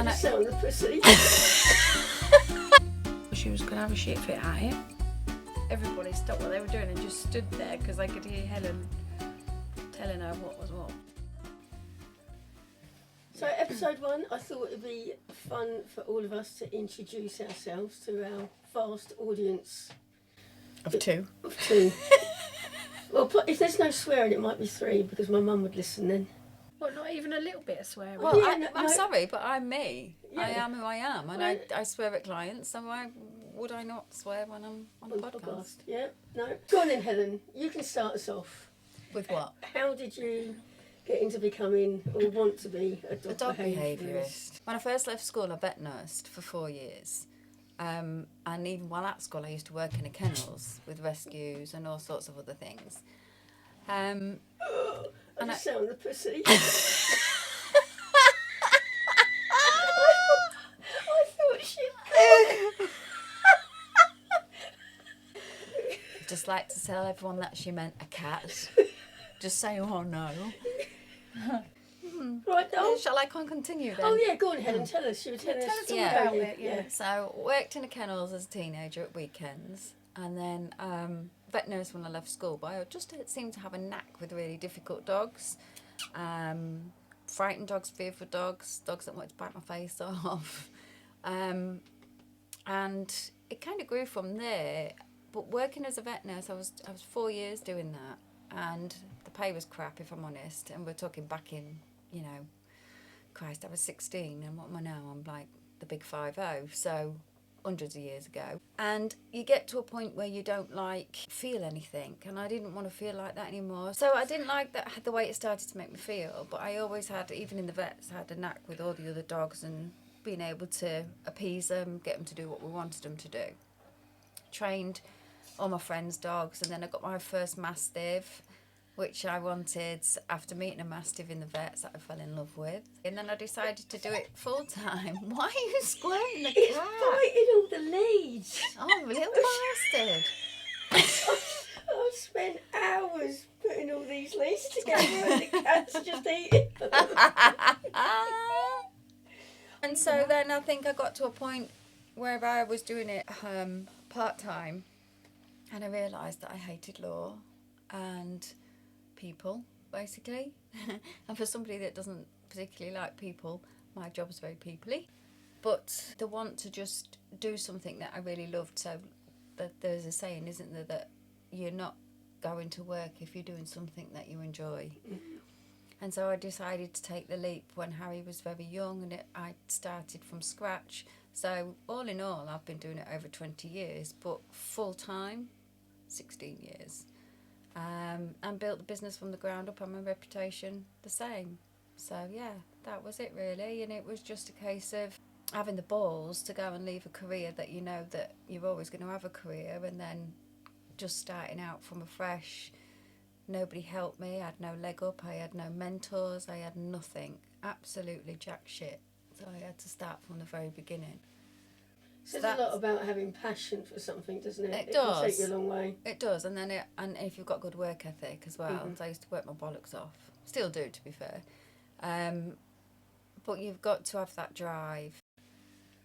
And I sound the pussy. She was going to have a shit fit at it. Everybody stopped what they were doing and just stood there because they could hear Helen telling her what was what. So episode 1, I thought it'd be fun for all of us to introduce ourselves to our vast audience. Of 2. Of 2. Well, if there's no swearing, it might be 3 because my mum would listen then. Well, not even a little bit of swearing. Well, Yeah, I'm sorry, but I'm me. Yeah. I am who I am, and Well, I swear at clients, so why would I not swear when I'm on a podcast? Yeah, no. Go on then, Helen. You can start us off. With what? How did you get into becoming or want to be a A dog, dog behaviourist? behaviourist. When I first left school, I vet nursed for 4 years. And even while at school, I used to work in the kennels with rescues and all sorts of other things. I just sound the pussy. I thought she'd Just like to tell everyone that she meant a cat. Just say, oh no. Right, oh. Shall I continue then? Oh yeah, go on, Helen. Tell us. You were telling us all Yeah. about it. Yeah. So worked in the kennels as a teenager at weekends, and then vet nurse when I left school. But I just seemed to have a knack with really difficult dogs, frightened dogs, fearful dogs, dogs that wanted to bite my face off, and it kind of grew from there. But working as a vet nurse, I was 4 years doing that, and the pay was crap, if I'm honest. And we're talking back in, Christ, I was 16, and what am I now? I'm like the big 50, so hundreds of years ago. And you get to a point where you don't feel anything, and I didn't want to feel like that anymore. So I didn't like that the way it started to make me feel, but I always had, even in the vets, had a knack with all the other dogs and being able to appease them, get them to do what we wanted them to do. Trained all my friends' dogs, and then I got my first Mastiff, which I wanted after meeting a Mastiff in the vets that I fell in love with. And then I decided to do it full time. Why are you squirting the It's cat? biting all the leads. Oh, little bastard. I've spent hours putting all these leads together and the cat's just eating them. And so then I think I got to a point where I was doing it part-time, and I realised that I hated law and people, basically. And for somebody that doesn't particularly like people, my job is very people-y. But the want to just do something that I really loved, so that there's a saying, isn't there, that you're not going to work if you're doing something that you enjoy. And so I decided to take the leap when Harry was very young, and I started from scratch. So all in all, I've been doing it over 20 years, but full-time, 16 years. And built the business from the ground up, and my reputation the same. So yeah, that was it really. And it was just a case of having the balls to go and leave a career that you know that you're always going to have a career, and then just starting out from afresh. Nobody helped me, I had no leg up, I had no mentors, I had nothing, absolutely jack shit. So I had to start from the very beginning. Says a lot about having passion for something, doesn't it? It can take does. you a long way. It does, and if you've got good work ethic as well. So I used to work my bollocks off, still do to be fair. But you've got to have that drive.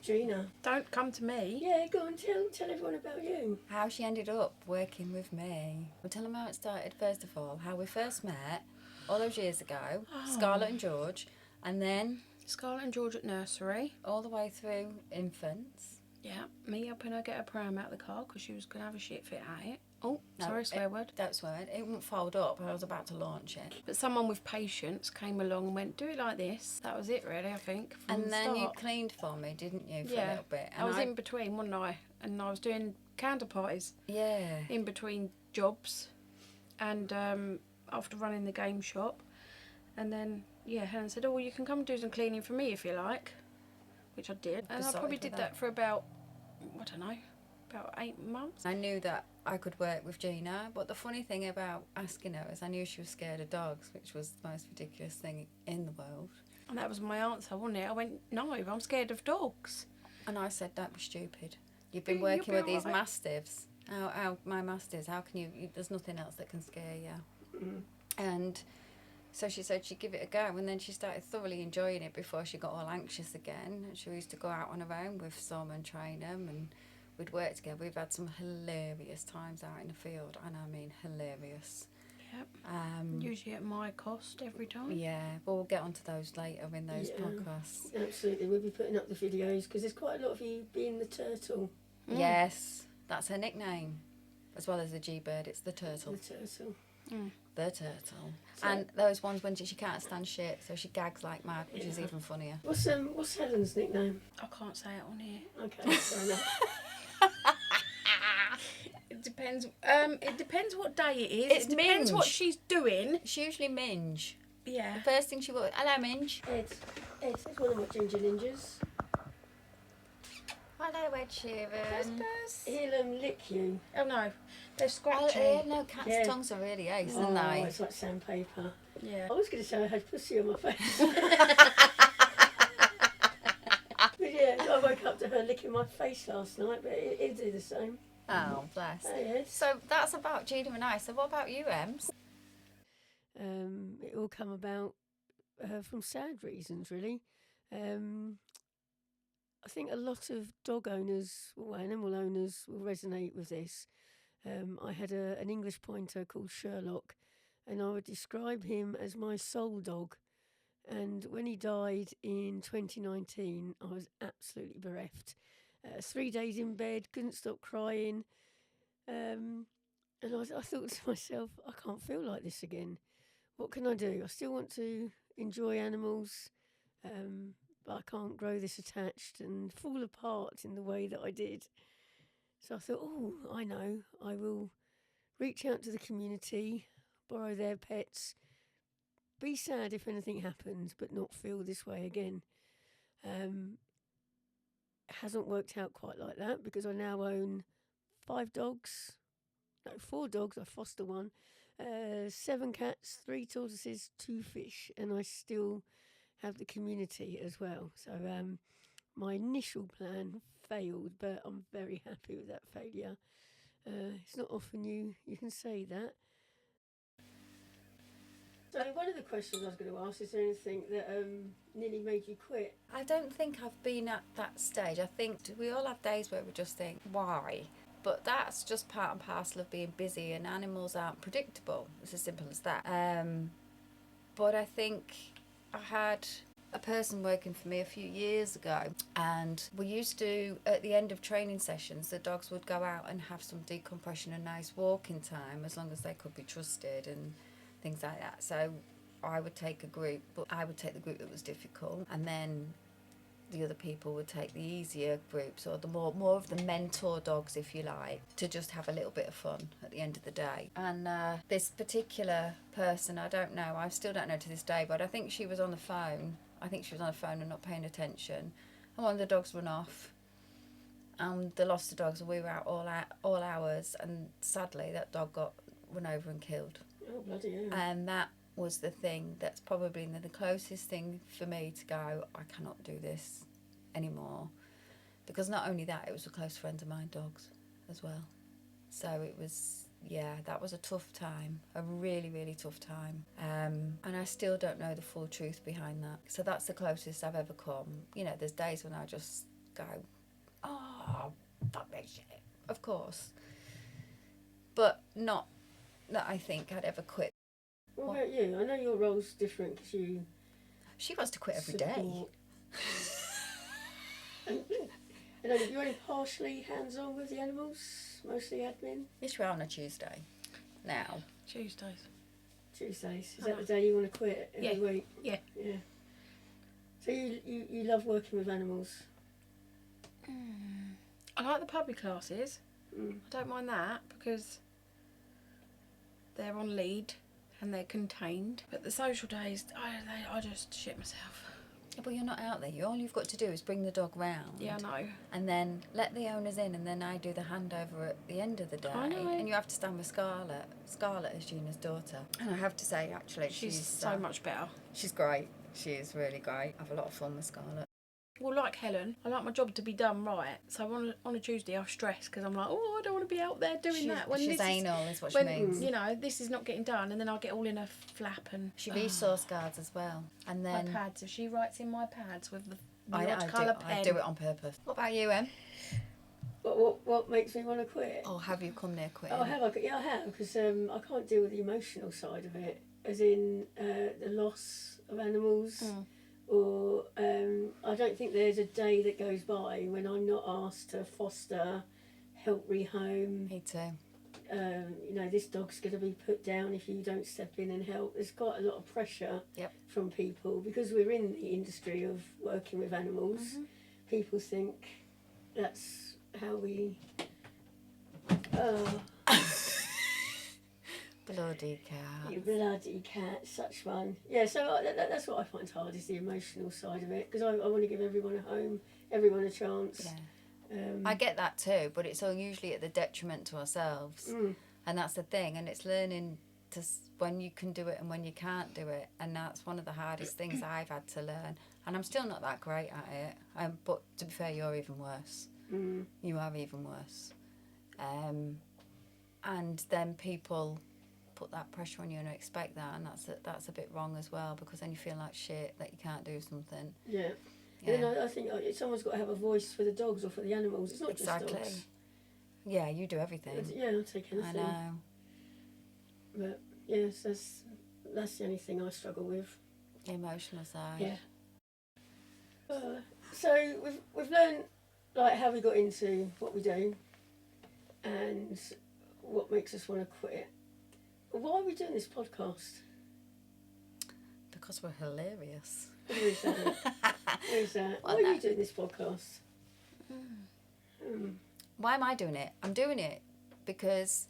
Gina. Don't come to me. Yeah, go on, tell everyone about you. How she ended up working with me. We'll tell them how it started first of all, how we first met all those years ago, Scarlett and George, and then Scarlett and George at nursery. all the way through infants. Yeah, me helping her get her pram out of the car because she was going to have a shit fit at it. Oh, No, sorry, swear word. Don't swear. It wouldn't fold up. I was about to launch it. But someone with patience came along and went, do it like this. That was it really, I think, from And the then you start. cleaned for me, didn't you, for a Yeah, little bit? I was in between, wasn't I? And I was doing candle parties Yeah. in between jobs, and after running the game shop. And then, yeah, Helen said, oh, well, you can come do some cleaning for me if you like, which I did. And I Besotted probably with did that. that for about, I don't know, about 8 months. I knew that I could work with Gina, but the funny thing about asking her is I knew she was scared of dogs, which was the most ridiculous thing in the world. And that was my answer, wasn't it? I went, no, I'm scared of dogs. And I said, don't be stupid. You've been You'll working be with these alright. mastiffs. How my mastiffs, how can you, there's nothing else that can scare you. Mm. And So she said she'd give it a go, and then she started thoroughly enjoying it before she got all anxious again. And she used to go out on her own with some and train them, and we'd work together. We've had some hilarious times out in the field, and I mean hilarious. Yep. Um, Usually at my cost every time. yeah, but we'll get onto those later in those Yeah. podcasts. Absolutely, we'll be putting up the videos because there's quite a lot of you being the turtle. Mm. Yes, that's her nickname. As well as the G-bird, it's the turtle. The turtle. Mm. The turtle. So- And those ones when she can't stand shit, so she gags like mad, which is even funnier. What's Helen's nickname? I can't say it on here. Okay, fair enough. It depends. It depends what day it is. It's it depends what Minge. she's doing. It's usually Minge. Yeah. The first thing she will, hello Minge. Ed is one of my ginger ninjas. Hello Ed Sheeran. He'll lick you. Oh no, they're Oh, scratchy. yeah, no, cats' Yeah. tongues are really ace, Oh, aren't they? it's like sandpaper. Yeah. I was going to say I had pussy on my face. But yeah, I woke up to her licking my face last night, but it did the same. Oh, bless. Oh, yes. So that's about Gina and I. So what about you, Ems? It all come about from sad reasons, really. I think a lot of dog owners or animal owners will resonate with this. I had an English pointer called Sherlock, and I would describe him as my soul dog. And when he died in 2019, I was absolutely bereft. 3 days in bed, couldn't stop crying. And I thought to myself, I can't feel like this again. What can I do? I still want to enjoy animals, but I can't grow this attached and fall apart in the way that I did. So I thought, oh, I know, I will reach out to the community, borrow their pets, be sad if anything happens, but not feel this way again. It hasn't worked out quite like that because I now own 4 dogs, I foster one, 7 cats, 3 tortoises, 2 fish, and I still have the community as well. So my initial plan failed, but I'm very happy with that failure. It's not often you can say that. So one of the questions I was going to ask, is there anything that nearly made you quit? I don't think I've been at that stage. I think we all have days where we just think, why? But that's just part and parcel of being busy, and animals aren't predictable. It's as simple as that. But I think I had a person working for me a few years ago, and we used to, at the end of training sessions, the dogs would go out and have some decompression and nice walking time, as long as they could be trusted and things like that. So I would take a group, but I would take the group that was difficult, and then the other people would take the easier groups, or the more of the mentor dogs, if you like, to just have a little bit of fun at the end of the day. And this particular person, I don't know, I still don't know to this day, but I think she was on the phone. I think she was on the phone and not paying attention. And one of the dogs run off. And they lost the dogs, and we were out all hours. And sadly, that dog got run over and killed. Oh, bloody hell. And that was the thing that's probably the closest thing for me to go, I cannot do this anymore. Because not only that, it was a close friend of mine, dogs, as well. So it was, yeah, that was a tough time, a really, really tough time. And I still don't know the full truth behind that. So that's the closest I've ever come. You know, there's days when I just go, oh, fuck this shit, of course. But not that I think I'd ever quit. What about you? I know your role's different because you She wants to quit every day. support. And you're only partially hands-on with the animals, mostly admin. Yes, we're on a Tuesday now. Tuesdays. Tuesdays. Is that the day you want to quit every Yeah. week? Yeah. Yeah. So you love working with animals? I like the puppy classes. Mm. I don't mind that because they're on lead and they're contained. But the social days, I just shit myself. Yeah, but you're not out there. All you've got to do is bring the dog round. Yeah, I know. And then let the owners in, and then I do the handover at the end of the day. I know. And you have to stand with Scarlett. Scarlett is Gina's daughter. And I have to say, actually, She's so much better. She's great. She is really great. I have a lot of fun with Scarlett. Well, like Helen, I like my job to be done right. So on a Tuesday, I stress because I'm like, oh, I don't want to be out there doing that. When She's this anal, is what she when, means. you know, this is not getting done, and then I'll get all in a flap and... She resource guards as well. And my then... pads. If she writes in my pads with the I odd colour pen... I do it on purpose. What about you, Em? What makes me want to quit? Or have you come near quitting? Oh, have I? Yeah, I have, because I can't deal with the emotional side of it, as in the loss of animals. Or I don't think there's a day that goes by when I'm not asked to foster, help rehome. Me too. You know, this dog's going to be put down if you don't step in and help. There's quite a lot of pressure from people, because we're in the industry of working with animals. People think that's how we... Bloody cat. You bloody cat, such fun. Yeah, so that's what I find hard, is the emotional side of it, because I want to give everyone a home, everyone a chance. Yeah. I get that too, but it's all usually at the detriment to ourselves. And that's the thing, and it's learning to when you can do it and when you can't do it, and that's one of the hardest things I've had to learn, and I'm still not that great at it, but to be fair, you're even worse. You are even worse. And then people put that pressure on you and expect that, and that's a bit wrong as well, because then you feel like shit that you can't do something. Yeah. And then I think someone's got to have a voice for the dogs or for the animals. It's not just dogs. Yeah, you do everything. Yeah, I'll take anything. I know. But yes, that's the only thing I struggle with. The emotional side. Yeah. So we've learned like how we got into what we do, and what makes us want to quit. Why are we doing this podcast? Because we're hilarious. Who is that? Who is that? Why are you doing this podcast? Why am I doing it? I'm doing it because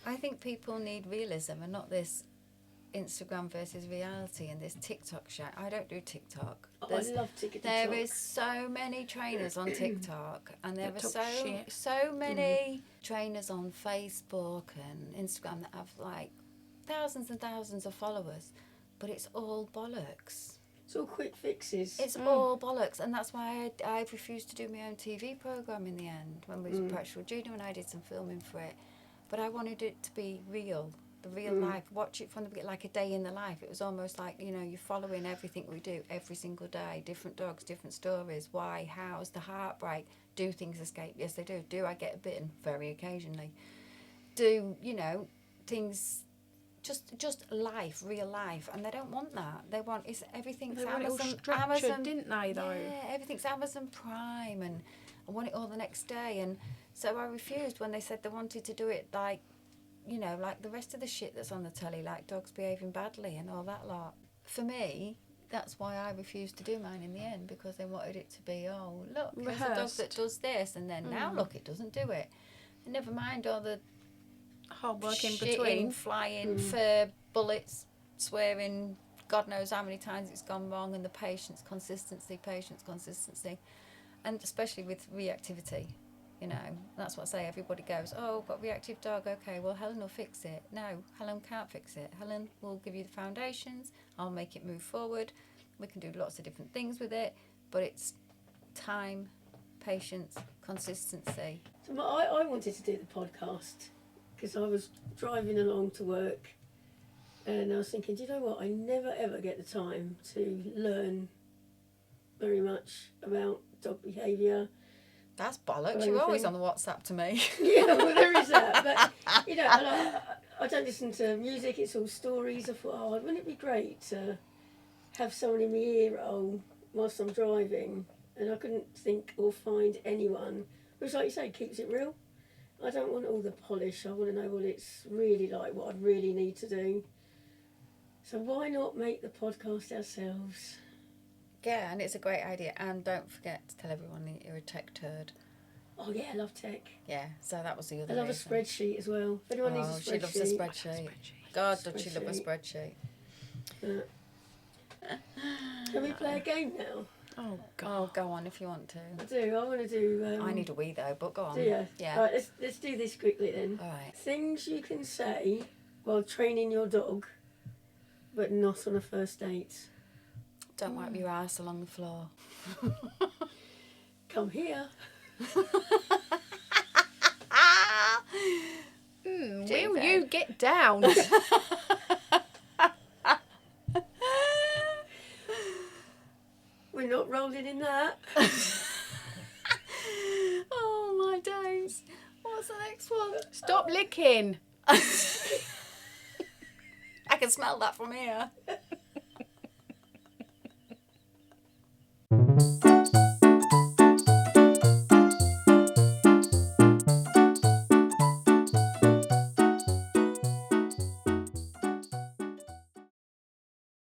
I think people need realism and not this Instagram versus reality and this TikTok shit. I don't do TikTok. I love TikTok. There is so many trainers on TikTok, and there are so many trainers on Facebook and Instagram that have like thousands and thousands of followers, but it's all bollocks. It's all quick fixes. It's all bollocks, and that's why I refused to do my own TV programme in the end when we was at Practical Junior, and I did some filming for it. But I wanted it to be real, the real life. Watch it from the beginning, like a day in the life. It was almost like, you know, you're following everything we do every single day. Different dogs, different stories. Why? How's the heartbreak? Do things escape? Yes, they do. Do I get bitten? Very occasionally. Do, you know, things... Just life, real life, and they don't want that. They want everything's Amazon, didn't they? Though everything's Amazon Prime, and I want it all the next day. And so I refused when they said they wanted to do it like, you know, like the rest of the shit that's on the telly, like dogs behaving badly and all that lot. For me, that's why I refused to do mine in the end, because they wanted it to be, oh look, there's a dog that does this, and then now look, it doesn't do it. And never mind all the hard work in shitting, between, flying, fur, bullets, swearing, God knows how many times it's gone wrong, and the patience consistency, and especially with reactivity, you know, that's what I say. Everybody goes, oh, got a reactive dog, okay, well Helen will fix it. No, Helen can't fix it. Helen will give you the foundations, I'll make it move forward, we can do lots of different things with it, but it's time, patience, consistency. So I wanted to do the podcast because I was driving along to work, and I was thinking, do you know what? I never ever get the time to learn very much about dog behaviour. That's bollocks. You're always on the WhatsApp to me. Yeah, well, there is that. But, you know, and I don't listen to music. It's all stories. I thought, oh, wouldn't it be great to have someone in my ear roll whilst I'm driving? And I couldn't think or find anyone, which, like you say, keeps it real. I don't want all the polish. I want to know what it's really like, what I really need to do. So why not make the podcast ourselves? Yeah, and it's a great idea. And don't forget to tell everyone that you're a tech turd. Oh yeah, I love tech. Yeah, so that was the other I love reason. a spreadsheet as well. If anyone needs a spreadsheet. She loves a spreadsheet. God, does she love a spreadsheet. Can we play a game now? Oh, God. Oh, go on if you want to. I do. I want to do... I need a wee though, but go on. Do you? Yeah. Right, let's do this quickly then. All right. Things you can say while training your dog, but not on a first date. Don't wipe your ass along the floor. Come here. Will you get down? We're not rolling in that. Oh my days. What's the next one? Stop licking. I can smell that from here.